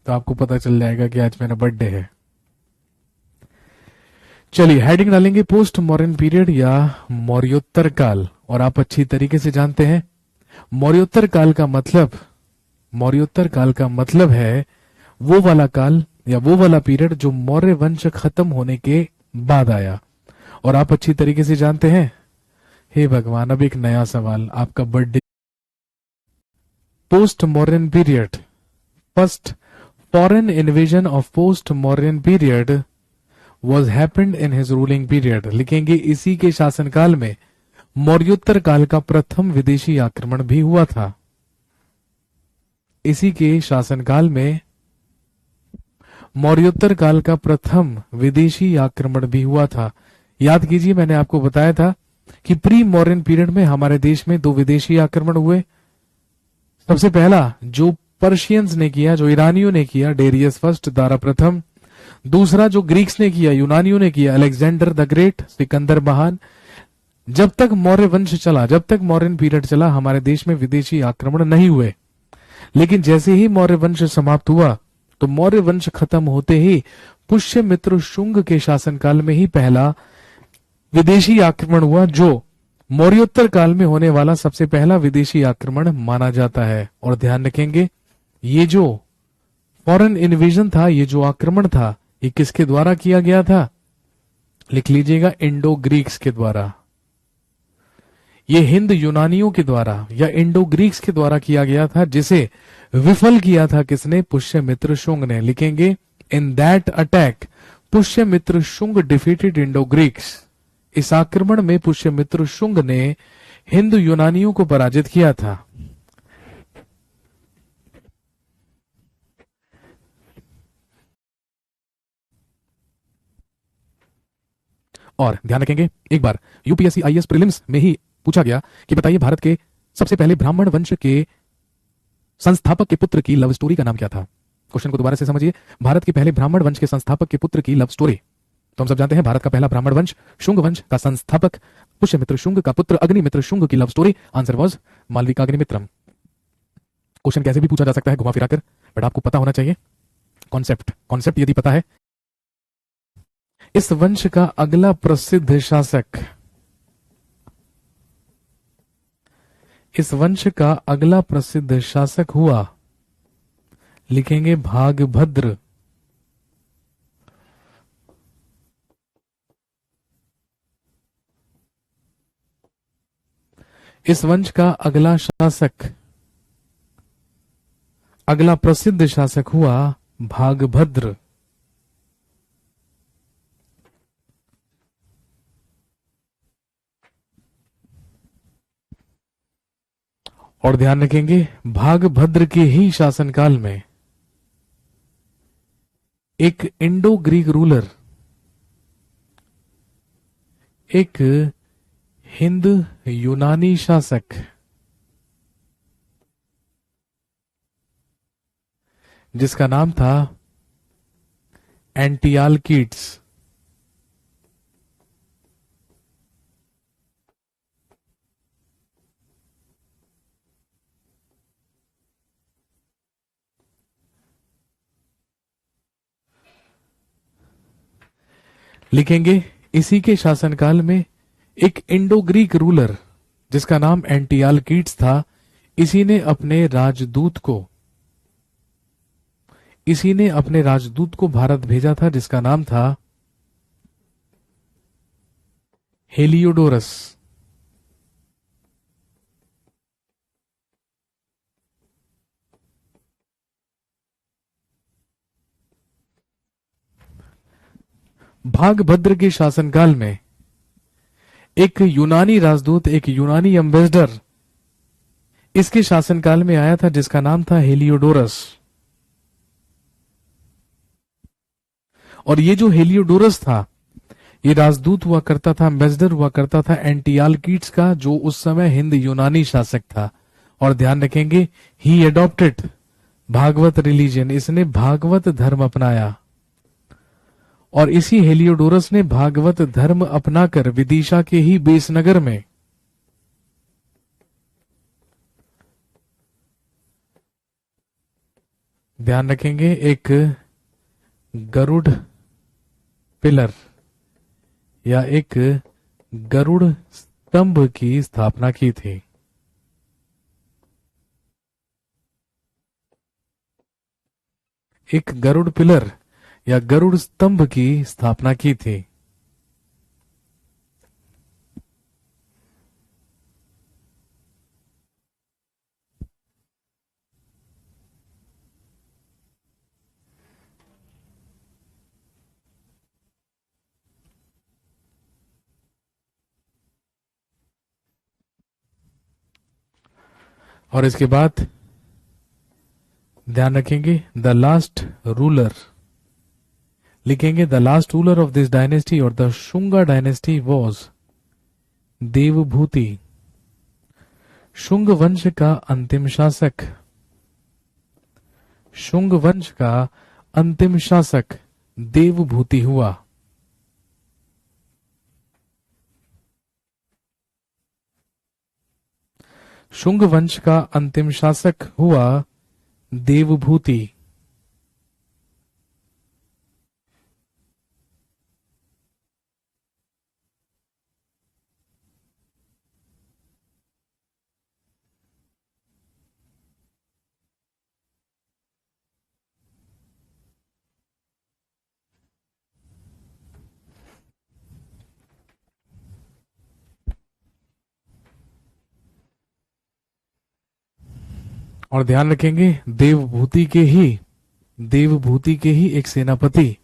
तो आपको पता चल जाएगा कि आज मेरा बर्थडे है। चलिए हेडिंग डालेंगे पोस्ट मॉडर्न पीरियड या मौर्योत्तर काल। और आप अच्छी तरीके से जानते हैं मौर्योत्तर काल का मतलब, मौर्योत्तर काल का मतलब है वो वाला काल या वो वाला पीरियड जो मौर्य वंश खत्म होने के बाद आया। और आप अच्छी तरीके से जानते हैं, हे भगवान, अब एक नया सवाल, आपका birthday. Post modern period, first foreign invasion of post modern period was happened in his ruling period। लिखेंगे इसी के शासनकाल में मौर्योत्तर काल का प्रथम विदेशी आक्रमण भी हुआ था। इसी के शासनकाल में मौर्योत्तर काल का प्रथम विदेशी आक्रमण भी हुआ था। याद कीजिए, मैंने आपको बताया था कि प्री मॉडर्न पीरियड में हमारे देश में 2 विदेशी आक्रमण हुए। सबसे पहला जो पर्शियंस ने किया, जो ईरानियों ने किया, डेरियस फर्स्ट, दारा प्रथम। दूसरा जो ग्रीक्स ने किया, यूनानियों ने किया, अलेक्जेंडर द ग्रेट, सिकंदर महान। जब तक मौर्य वंश चला, जब तक मौर्यन पीरियड चला, हमारे देश में विदेशी आक्रमण नहीं हुए। लेकिन जैसे ही मौर्य वंश समाप्त हुआ तो मौर्य वंश खत्म होते ही पुष्यमित्र शुंग के शासनकाल में ही पहला विदेशी आक्रमण हुआ, जो मौर्योत्तर काल में होने वाला सबसे पहला विदेशी आक्रमण माना जाता है। और ध्यान रखेंगे, ये जो फॉरेन इन्वेजन था, ये जो आक्रमण था, ये किसके द्वारा किया गया था? लिख लीजिएगा, इंडो ग्रीक्स के द्वारा। ये हिंद यूनानियों के द्वारा या इंडो ग्रीक्स के द्वारा किया गया था, जिसे विफल किया था किसने? पुष्यमित्र शुंग ने। लिखेंगे, in that attack Pushyamitra Shunga defeated Indo Greeks. इस आक्रमण में पुष्यमित्र शुंग ने हिंद यूनानियों को पराजित किया था। और ध्यान रखेंगे, एक बार यूपीएससी आईएएस प्रीलिम्स में ही पूछा गया कि बताइए भारत के सबसे पहले ब्राह्मण वंश के संस्थापक के पुत्र की लव स्टोरी का नाम क्या था? क्वेश्चन को दोबारा से समझिए, भारत के पहले ब्राह्मण वंश के संस्थापक के पुत्र की लव स्टोरी। तो हम सब जानते हैं भारत का पहला ब्राह्मण वंश शुंग वंश का संस्थापक पुष्यमित्र शुंग का पुत्र अग्निमित्र शुंग की love story. Answer was Malavikagnimitram. Question कैसे भी पूछा जा सकता है घुमा फिराकर, बट आपको पता होना चाहिए कॉन्सेप्ट यदि पता है। इस वंश का अगला प्रसिद्ध शासक, इस वंश का अगला प्रसिद्ध शासक हुआ, लिखेंगे, भागभद्र। इस वंश का अगला शासक, अगला प्रसिद्ध शासक हुआ भागभद्र। और ध्यान रखेंगे, भागभद्र के ही शासनकाल में एक इंडो ग्रीक रूलर, एक हिंद यूनानी शासक जिसका नाम था एंटियालकीड्स, लिखेंगे इसी के शासनकाल में एक इंडो ग्रीक रूलर जिसका नाम एंटियालकीड्स था, इसी ने अपने राजदूत को भारत भेजा था, जिसका नाम था हेलियोडोरस। भागभद्र के शासनकाल में एक यूनानी राजदूत, एक यूनानी एम्बेसडर इसके शासनकाल में आया था, जिसका नाम था हेलियोडोरस। और ये जो हेलियोडोरस था, ये राजदूत हुआ करता था, एम्बेसडर हुआ करता था एंटियालकीड्स का, जो उस समय हिंद यूनानी शासक था। और ध्यान रखेंगे, ही एडॉप्टेड भागवत रिलीजन, इसने भागवत धर्म अपनाया। और इसी हेलियोडोरस ने भागवत धर्म अपनाकर विदिशा के ही बेसनगर में ध्यान रखेंगे, एक गरुड़ पिलर या एक गरुड़ स्तंभ की स्थापना की थी। एक गरुड़ पिलर या गरुड़ स्तंभ की स्थापना की थी। और इसके बाद ध्यान रखेंगे, द लास्ट रूलर, लिखेंगे the last ruler of this dynasty और the Shunga dynasty was Devabhuti. Shunga वंश का अंतिम शासक, शुंग वंश का अंतिम शासक देवभूति हुआ। शुंग वंश का अंतिम शासक हुआ देवभूति। और ध्यान रखेंगे, देवभूति के ही एक सेनापति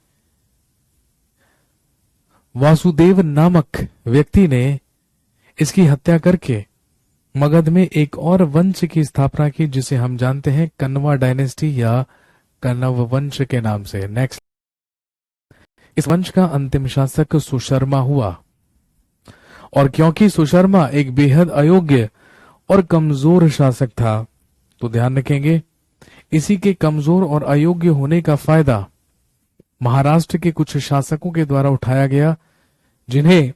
वासुदेव नामक व्यक्ति ने इसकी हत्या करके मगध में एक और वंश की स्थापना की, जिसे हम जानते हैं कण्वा डायनेस्टी या कण्व वंश के नाम से। नेक्स्ट, इस वंश का अंतिम शासक सुशर्मा हुआ। और क्योंकि सुशर्मा एक बेहद अयोग्य और कमजोर शासक था, तो ध्यान रखेंगे, इसी के कमजोर और अयोग्य होने का फायदा महाराष्ट्र के कुछ शासकों के द्वारा उठाया गया, जिन्हें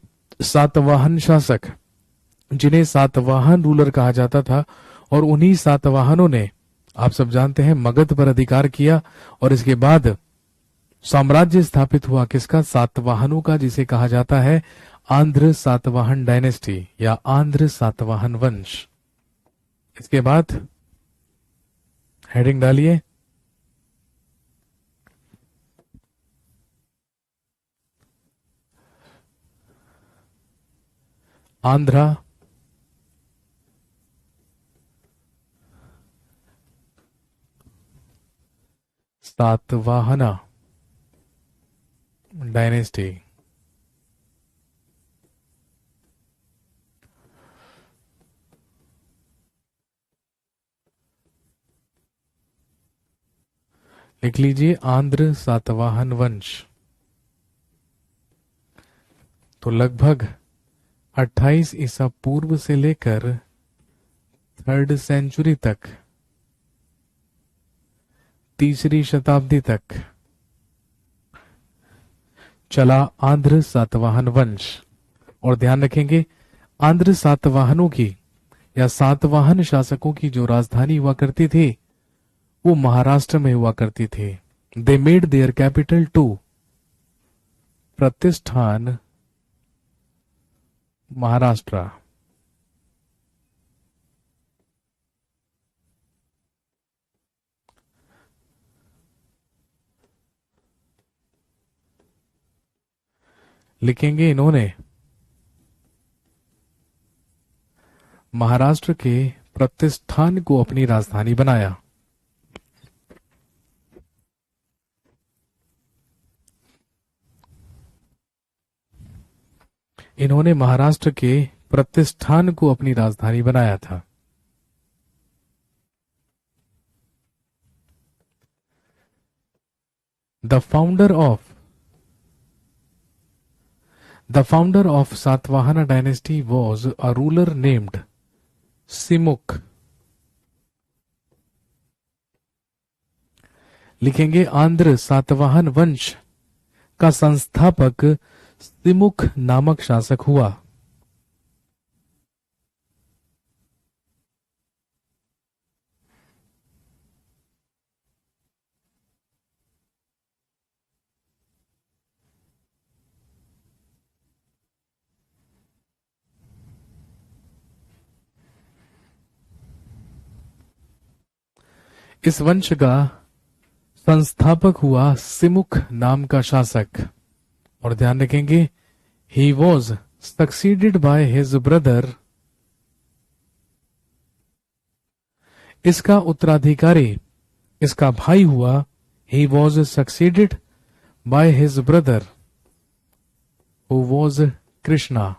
सातवाहन रूलर कहा जाता था। और उन्हीं सातवाहनों ने, आप सब जानते हैं, मगध पर अधिकार किया। और इसके बाद साम्राज्य स्थापित हुआ किसका? सातवाहनों का, जिसे कहा जाता है आंध्र सातवाहन डायनेस्टी या आंध्र सातवाहन वंश। इसके बाद हेडिंग डालिए, आंध्रा सातवाहना डायनेस्टी। लिख लीजिए आंध्र सातवाहन वंश। तो लगभग 28 ईसा पूर्व से लेकर 3rd सेंचुरी तक, 3री शताब्दी तक चला आंध्र सातवाहन वंश। और ध्यान रखेंगे, आंध्र सातवाहनों की या सातवाहन शासकों की जो राजधानी हुआ करती थी, वो महाराष्ट्र में हुआ करती थी। They made their capital to Pratishthan Maharashtra. लिखेंगे, इन्होंने महाराष्ट्र के प्रतिष्ठान को अपनी राजधानी बनाया। इन्होंने महाराष्ट्र के प्रतिष्ठान को अपनी राजधानी बनाया था। The founder of Satavahana dynasty was a ruler named Simuk. लिखेंगे, आंध्र सातवाहन वंश का संस्थापक सिमुक नामक शासक हुआ। इस वंश का संस्थापक हुआ सिमुख नाम का शासक। और ध्यान रखेंगे, ही was succeeded by his brother, इसका उत्तराधिकारी इसका भाई हुआ। He was succeeded by his brother who was Krishna.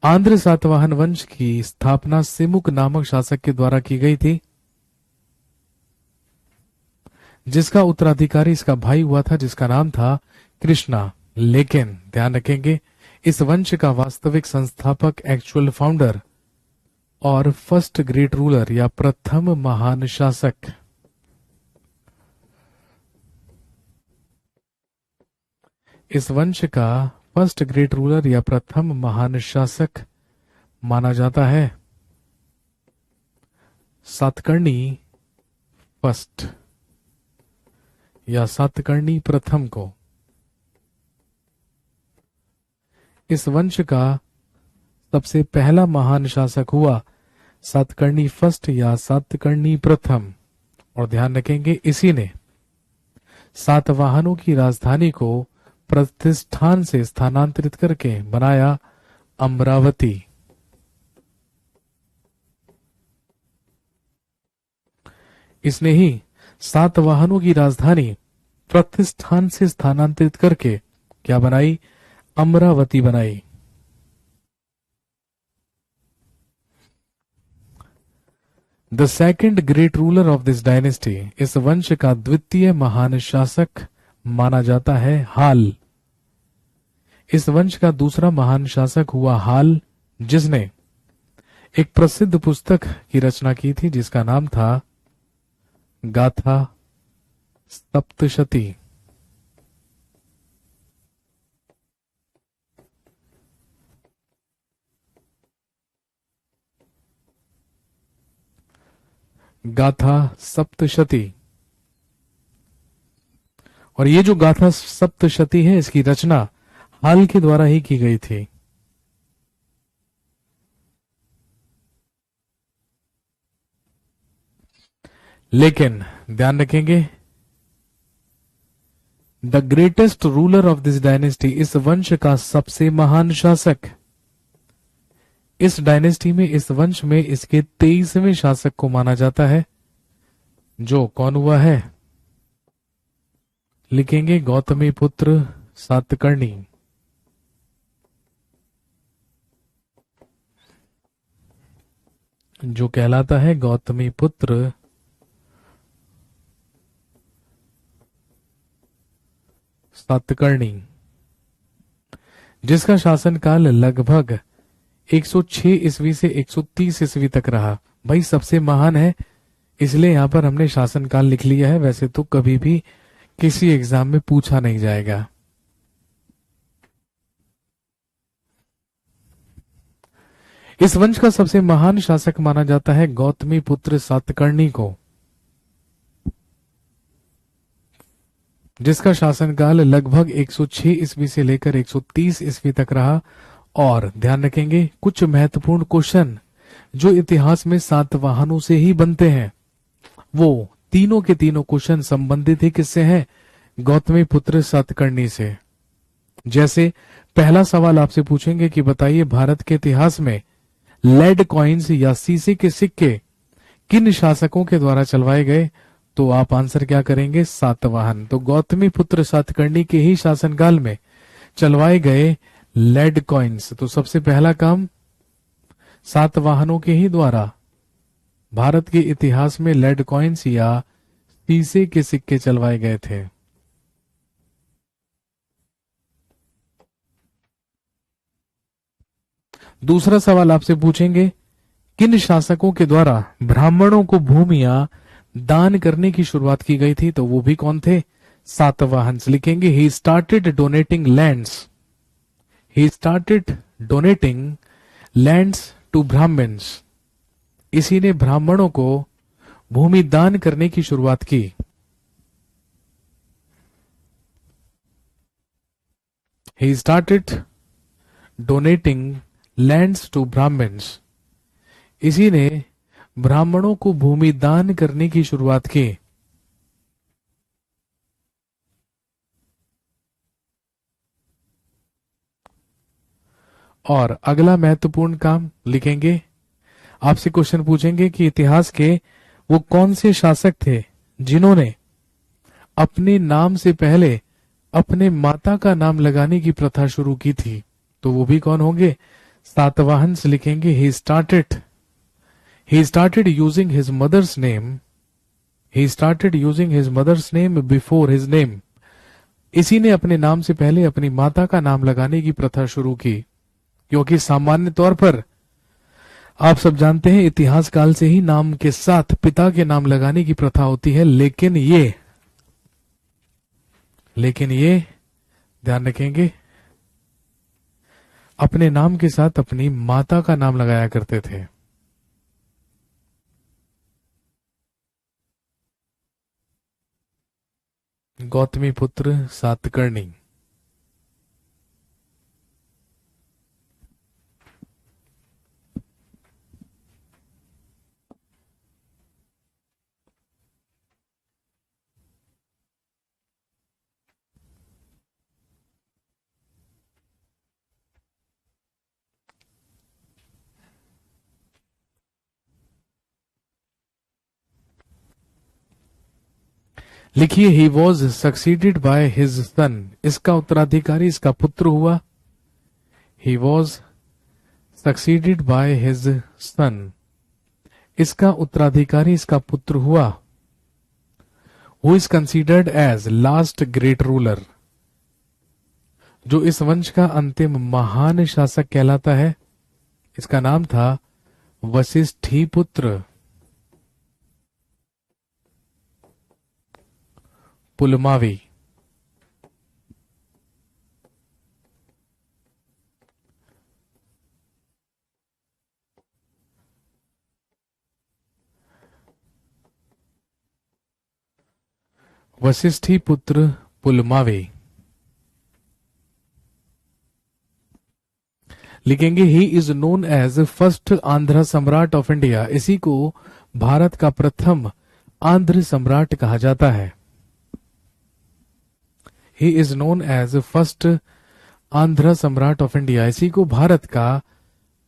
Andhra Satavahana वंश की स्थापना सिमुक नामक शासक के द्वारा की गई थी, जिसका उत्तराधिकारी इसका भाई हुआ था, जिसका नाम था कृष्णा। लेकिन ध्यान रखेंगे, इस वंश का वास्तविक संस्थापक, एक्चुअल फाउंडर और फर्स्ट ग्रेट रूलर या प्रथम महान शासक, इस वंश का फर्स्ट ग्रेट रूलर या प्रथम महान शासक माना जाता है सातकर्णी फर्स्ट या सातकर्णी प्रथम को। इस वंश का सबसे पहला महान शासक हुआ सातकर्णी फर्स्ट या सातकर्णी प्रथम। और ध्यान रखेंगे, इसी ने सातवाहनों की राजधानी को प्रतिष्ठान से स्थानांतरित करके बनाया अमरावती। इसने ही सातवाहनों की राजधानी प्रतिष्ठान से स्थानांतरित करके क्या बनाई? अमरावती बनाई। The second great ruler of this dynasty, इस वंश का द्वितीय महान शासक माना जाता है हाल। इस वंश का दूसरा महान शासक हुआ हाल, जिसने एक प्रसिद्ध पुस्तक की रचना की थी जिसका नाम था गाथा सप्तशती। गाथा सप्तशती। और ये जो गाथा सप्तशती है, इसकी रचना हाल के द्वारा ही की गई थी। लेकिन ध्यान रखेंगे, the greatest ruler of this dynasty, इस वंश का सबसे महान शासक, इस डायनेस्टी में, इस वंश में इसके 23वें शासक को माना जाता है, जो कौन हुआ है? लिखेंगे गौतमी पुत्र सातकर्णी। जो कहलाता है गौतमी पुत्र सातकर्णी, जिसका शासनकाल लगभग 106 ईस्वी से 130 ईस्वी तक रहा। भाई सबसे महान है, इसलिए यहां पर हमने शासनकाल लिख लिया है। वैसे तो कभी भी किसी एग्जाम में पूछा नहीं जाएगा। इस वंश का सबसे महान शासक माना जाता है गौतमी पुत्र सातकर्णी को, जिसका शासनकाल लगभग 106 ईस्वी से लेकर 130 ईस्वी तक रहा। और ध्यान रखेंगे, कुछ महत्वपूर्ण क्वेश्चन जो इतिहास में सातवाहनों से ही बनते हैं, वो तीनों के तीनों क्वेश्चन संबंधित ही किससे हैं? गौतमी पुत्र सातकर्णी से। जैसे पहला सवाल आपसे पूछेंगे कि बताइए भारत के इतिहास में लेड कॉइन्स या शीशे के सिक्के किन शासकों के द्वारा चलवाए गए? तो आप आंसर क्या करेंगे? सातवाहन। तो गौतमी पुत्र सातकर्णी के ही शासनकाल में चलवाए गए लेड कॉइन्स। तो सबसे पहला काम सातवाहनों के ही द्वारा भारत के इतिहास में लेड कॉइन्स या शीशे के सिक्के चलवाए गए थे। दूसरा सवाल आपसे पूछेंगे, किन शासकों के द्वारा ब्राह्मणों को भूमियां दान करने की शुरुआत की गई थी? तो वो भी कौन थे? सातवाहन। लिखेंगे he started donating lands, he started donating lands to Brahmans. इसी ने ब्राह्मणों को भूमि दान करने की शुरुआत की। He started donating lands to Brahmans. इसी ने ब्राह्मणों को भूमि दान करने की शुरुआत की। और अगला महत्वपूर्ण काम लिखेंगे, आपसे क्वेश्चन पूछेंगे कि इतिहास के वो कौन से शासक थे जिन्होंने अपने नाम से पहले अपने माता का नाम लगाने की प्रथा शुरू की थी। तो वो भी कौन होंगे? सातवाहन लिखेंगे। he started using his mother's name before his name। इसी ने अपने नाम से पहले अपनी माता का नाम लगाने की प्रथा शुरू की, क्योंकि सामान्य तौर पर आप सब जानते हैं इतिहास काल से ही नाम के साथ पिता के नाम लगाने की प्रथा होती है, लेकिन ये ध्यान रखेंगे, अपने नाम के साथ अपनी माता का नाम लगाया करते थे। गौतमी पुत्र सातकर्णी। लिखिए he was succeeded by his son. इसका उत्तराधिकारी इसका पुत्र हुआ। He was succeeded by his son, इसका उत्तराधिकारी इसका पुत्र हुआ। Who is considered as last great ruler, जो इस वंश का अंतिम महान शासक कहलाता है, इसका नाम था वशिष्ठी पुत्र पुलमावी। वशिष्ठी पुत्र पुलमावी। लिखेंगे he is known as first Andhra Samrat of India. इसी को भारत का प्रथम आंध्र सम्राट कहा जाता है। He is known as first Andhra Samrat of India. इसी को भारत का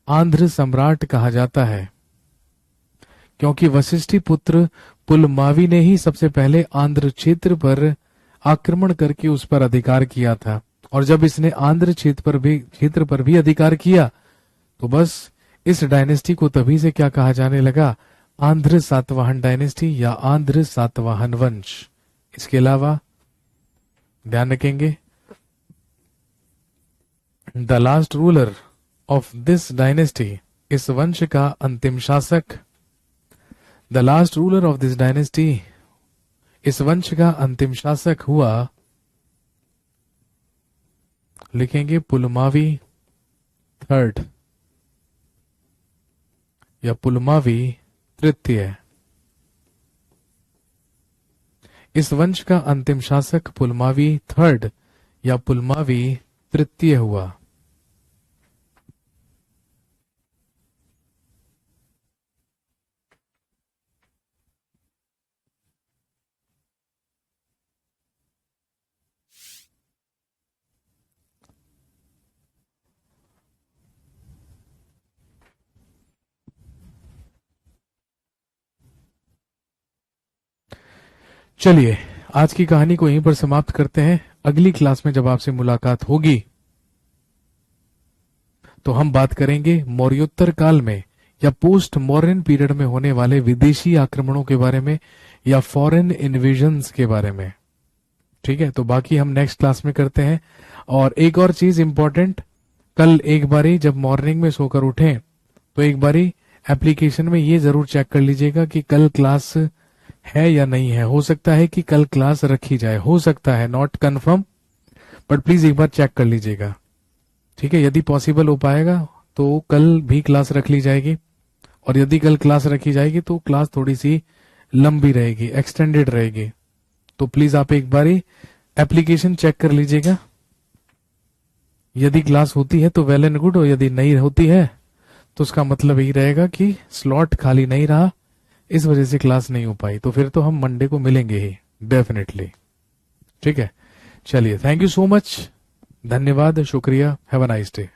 आंध्र सम्राट कहा जाता है, क्योंकि वशिष्ठी पुत्र पुलमावी ने ही सबसे पहले आंध्र क्षेत्र पर आक्रमण करके उस पर अधिकार किया था। और जब इसने आंध्र क्षेत्र पर भी अधिकार किया, तो बस इस डायनेस्टी को तभी से क्या कहा जाने लगा? आंध्र सातवाहन डायनेस्टी या आंध्र सातवाहन वंश। इसके अलावा ध्यान रखेंगे, the last ruler of this dynasty, इस वंश का अंतिम शासक, the last ruler of this dynasty, इस वंश का अंतिम शासक हुआ, लिखेंगे पुलमावी थर्ड या पुलमावी तृतीय। इस वंश का अंतिम शासक पुलमावी थर्ड या पुलमावी तृतीय हुआ। चलिए आज की कहानी को यहीं पर समाप्त करते हैं। अगली क्लास में जब आपसे मुलाकात होगी तो हम बात करेंगे मौर्योत्तर काल में या पोस्ट मॉडर्न पीरियड में होने वाले विदेशी आक्रमणों के बारे में या फॉरेन इन्वेजन्स के बारे में। ठीक है, तो बाकी हम नेक्स्ट क्लास में करते हैं। और एक और चीज इंपॉर्टेंट, कल एक बारी जब मॉर्निंग में सोकर उठें तो एक बारी एप्लीकेशन में ये जरूर चेक कर लीजिएगा कि कल क्लास है या नहीं है। हो सकता है कि कल क्लास रखी जाए, हो सकता है, नॉट कंफर्म, बट प्लीज एक बार चेक कर लीजिएगा। ठीक है, यदि पॉसिबल हो पाएगा तो कल भी क्लास रख ली जाएगी, और यदि कल क्लास रखी जाएगी तो क्लास थोड़ी सी लंबी रहेगी, एक्सटेंडेड रहेगी। तो प्लीज आप एक बारी एप्लीकेशन चेक कर लीजिएगा। यदि क्लास होती है तो वेल एंड गुड, और यदि नहीं होती है तो उसका मतलब यही रहेगा कि स्लॉट खाली नहीं रहा, इस वजह से क्लास नहीं हो पाई। तो फिर तो हम मंडे को मिलेंगे ही डेफिनेटली। ठीक है, चलिए, थैंक यू सो मच, धन्यवाद, शुक्रिया, हैव अ नाइस डे।